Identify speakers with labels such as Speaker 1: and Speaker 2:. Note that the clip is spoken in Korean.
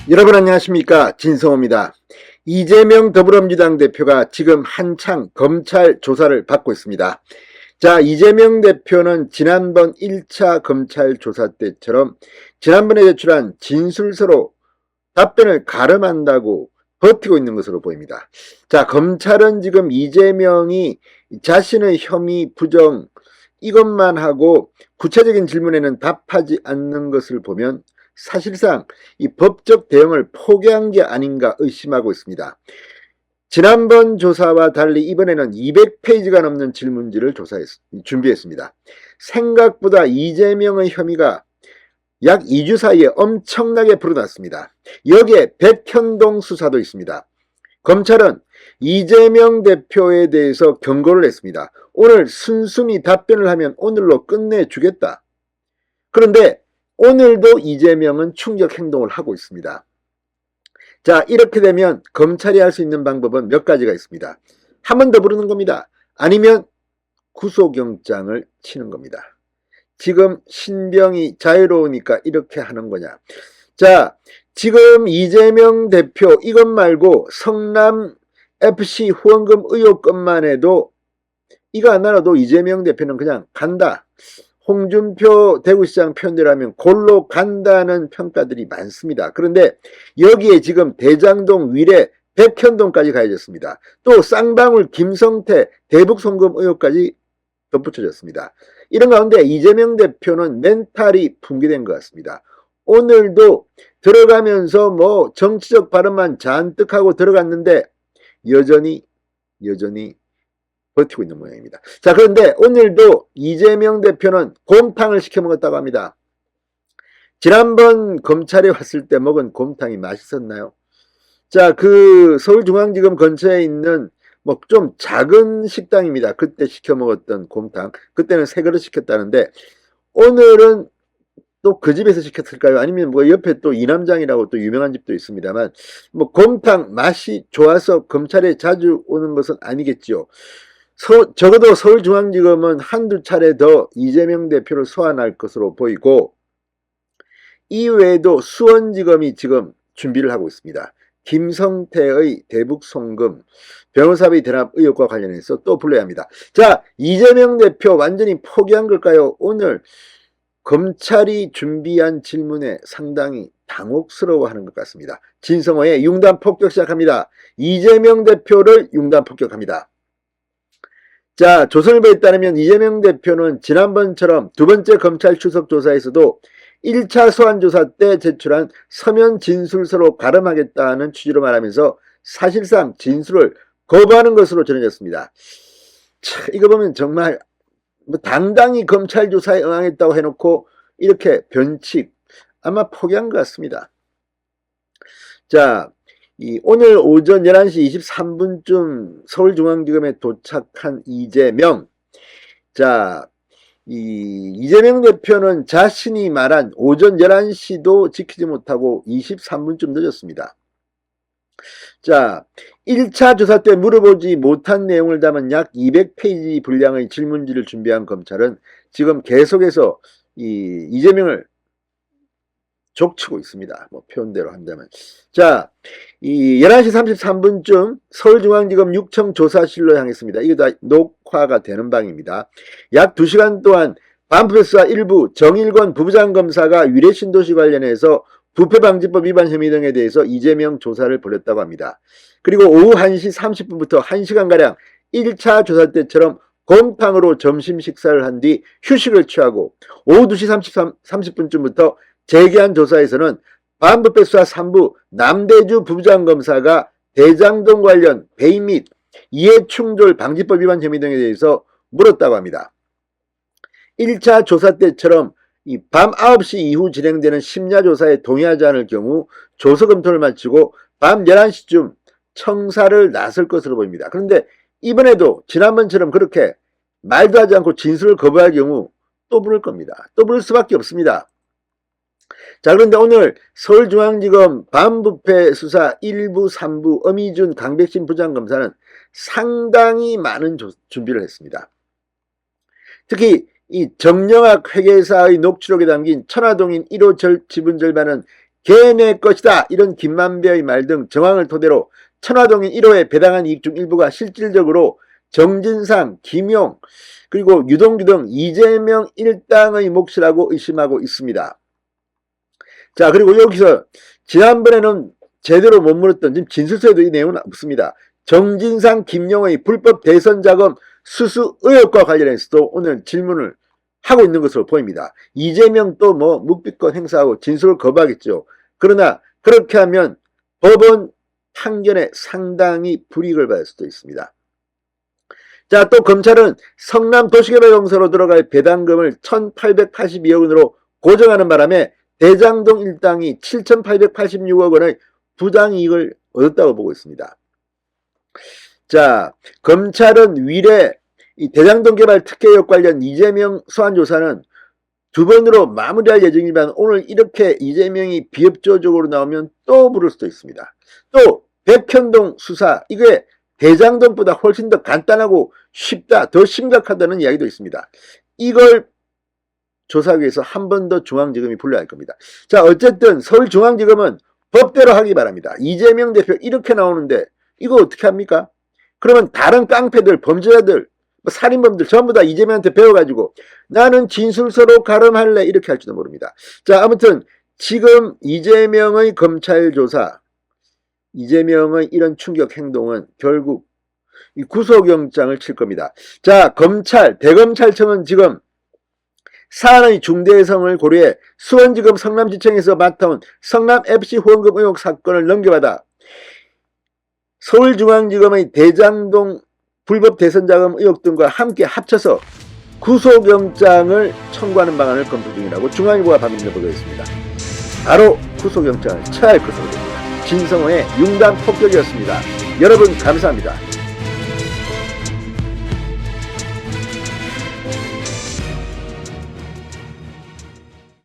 Speaker 1: 여러분 안녕하십니까, 진성호입니다. 이재명 더불어민주당 대표가 지금 한창 검찰 조사를 받고 있습니다. 자, 이재명 대표는 지난번 1차 검찰 조사 때처럼 지난번에 제출한 진술서로 답변을 가름한다고 버티고 있는 것으로 보입니다. 자, 검찰은 지금 이재명이 자신의 혐의 부정 이것만 하고 구체적인 질문에는 답하지 않는 것을 보면 사실상 이 법적 대응을 포기한 게 아닌가 의심하고 있습니다. 지난번 조사와 달리 이번에는 200페이지가 넘는 질문지를 준비했습니다. 생각보다 이재명의 혐의가 약 2주 사이에 엄청나게 불어났습니다. 여기에 백현동 수사도 있습니다. 검찰은 이재명 대표에 대해서 경고를 했습니다. 오늘 순순히 답변을 하면 오늘로 끝내주겠다. 그런데 오늘도 이재명은 충격 행동을 하고 있습니다. 자, 이렇게 되면 검찰이 할 수 있는 방법은 몇 가지가 있습니다. 한 번 더 부르는 겁니다. 아니면 구속영장을 치는 겁니다. 지금 신병이 자유로우니까 이렇게 하는 거냐. 자, 지금 이재명 대표 이것 말고 성남 FC 후원금 의혹 것만 해도 이거 하나라도 이재명 대표는 그냥 간다. 홍준표 대구시장 표현대로 하면 골로 간다는 평가들이 많습니다. 그런데 여기에 지금 대장동 위례 백현동까지 가해졌습니다. 또 쌍방울 김성태 대북송금 의혹까지 덧붙여졌습니다. 이런 가운데 이재명 대표는 멘탈이 붕괴된 것 같습니다. 오늘도 들어가면서 뭐 정치적 발언만 잔뜩 하고 들어갔는데 여전히 버티고 있는 모양입니다. 자, 그런데 오늘도 이재명 대표는 곰탕을 시켜 먹었다고 합니다. 지난번 검찰에 왔을 때 먹은 곰탕이 맛있었나요? 자, 그 서울중앙지검 근처에 있는 뭐 좀 작은 식당입니다. 그때 시켜 먹었던 곰탕. 그때는 3그릇 시켰다는데 오늘은 또 그 집에서 시켰을까요? 아니면 뭐 옆에 또 이남장이라고 또 유명한 집도 있습니다만 뭐 곰탕 맛이 좋아서 검찰에 자주 오는 것은 아니겠지요. 적어도 서울중앙지검은 한두 차례 더 이재명 대표를 소환할 것으로 보이고 이외에도 수원지검이 지금 준비를 하고 있습니다. 김성태의 대북송금, 변호사비 대납 의혹과 관련해서 또 불러야 합니다. 자, 이재명 대표 완전히 포기한 걸까요? 오늘 검찰이 준비한 질문에 상당히 당혹스러워하는 것 같습니다. 진성호의 융단 폭격 시작합니다. 이재명 대표를 융단 폭격합니다. 자, 조선일보에 따르면 이재명 대표는 지난번처럼 두 번째 검찰 출석 조사에서도 1차 소환조사 때 제출한 서면 진술서로 가름하겠다는 취지로 말하면서 사실상 진술을 거부하는 것으로 전해졌습니다. 차, 이거 보면 정말 뭐 당당히 검찰 조사에 응하겠다고 해놓고 이렇게 변칙, 아마 포기한 것 같습니다. 자, 오늘 오전 11시 23분쯤 서울중앙지검에 도착한 이재명. 자, 이재명 대표는 자신이 말한 오전 11시도 지키지 못하고 23분쯤 늦었습니다. 자, 1차 조사 때 물어보지 못한 내용을 담은 약 200페이지 분량의 질문지를 준비한 검찰은 지금 계속해서 이재명을 족치고 있습니다. 뭐 표현대로 한다면. 자, 11시 33분쯤 서울중앙지검 6청 조사실로 향했습니다. 이게 다 녹화가 되는 방입니다. 약 2시간 동안 반부패수사 일부 정일권 부부장검사가 위례신도시 관련해서 부패방지법 위반 혐의 등에 대해서 이재명 조사를 벌였다고 합니다. 그리고 오후 1시 30분부터 1시간가량 1차 조사 때처럼 곰탕으로 점심 식사를 한 뒤 휴식을 취하고 오후 2시 30분쯤부터 재개한 조사에서는 반부패수사 3부 남대주 부부장검사가 대장동 관련 배임 및 이해충돌 방지법 위반 혐의 등에 대해서 물었다고 합니다. 1차 조사 때처럼 밤 9시 이후 진행되는 심야조사에 동의하지 않을 경우 조서검토를 마치고 밤 11시쯤 청사를 나설 것으로 보입니다. 그런데 이번에도 지난번처럼 그렇게 말도 하지 않고 진술을 거부할 경우 또 부를 겁니다. 또 부를 수밖에 없습니다. 자, 그런데 오늘 서울중앙지검 반부패 수사 1부, 3부 엄희준, 강백신 부장검사는 상당히 많은 준비를 했습니다. 특히 이 정영학 회계사의 녹취록에 담긴 천화동인 1호 지분 절반은 걔네 것이다 이런 김만배의 말 등 정황을 토대로 천화동인 1호에 배당한 이익 중 일부가 실질적으로 정진상, 김용 그리고 유동규 등 이재명 일당의 몫이라고 의심하고 있습니다. 자, 그리고 여기서 지난번에는 제대로 못 물었던 지금 진술서에도 이 내용은 없습니다. 정진상, 김용의 불법 대선 자금 수수 의혹과 관련해서도 오늘 질문을 하고 있는 것으로 보입니다. 이재명 또 뭐 묵비권 행사하고 진술을 거부하겠죠. 그러나 그렇게 하면 법원 판결에 상당히 불이익을 받을 수도 있습니다. 자, 또 검찰은 성남 도시개발공사로 들어갈 배당금을 1882억 원으로 고정하는 바람에 대장동 일당이 7886억 원의 부당이익을 얻었다고 보고 있습니다. 자, 검찰은 위례 이 대장동 개발 특혜의혹 관련 이재명 소환조사는 두 번으로 마무리할 예정이지만 오늘 이렇게 이재명이 비협조적으로 나오면 또 부를 수도 있습니다. 또 백현동 수사 이게 대장동보다 훨씬 더 간단하고 쉽다, 더 심각하다는 이야기도 있습니다. 이걸 조사하기 위해서 한 번 더 중앙지검이 불러야 할 겁니다. 자, 어쨌든 서울중앙지검은 법대로 하기 바랍니다. 이재명 대표 이렇게 나오는데 이거 어떻게 합니까? 그러면 다른 깡패들, 범죄자들, 살인범들 전부 다 이재명한테 배워가지고 나는 진술서로 가름할래 이렇게 할지도 모릅니다. 자, 아무튼 지금 이재명의 검찰 조사, 이재명의 이런 충격 행동은 결국 이 구속영장을 칠 겁니다. 자, 검찰, 대검찰청은 지금 사안의 중대성을 고려해 수원지검 성남지청에서 맡아온 성남FC 후원금 의혹 사건을 넘겨받아 서울중앙지검의 대장동 불법 대선자금 의혹 등과 함께 합쳐서 구속영장을 청구하는 방안을 검토 중이라고 중앙일보가 방금 보도했습니다. 바로 구속영장을 처할 것으로 됩니다. 진성호의 융단 폭격이었습니다. 여러분 감사합니다.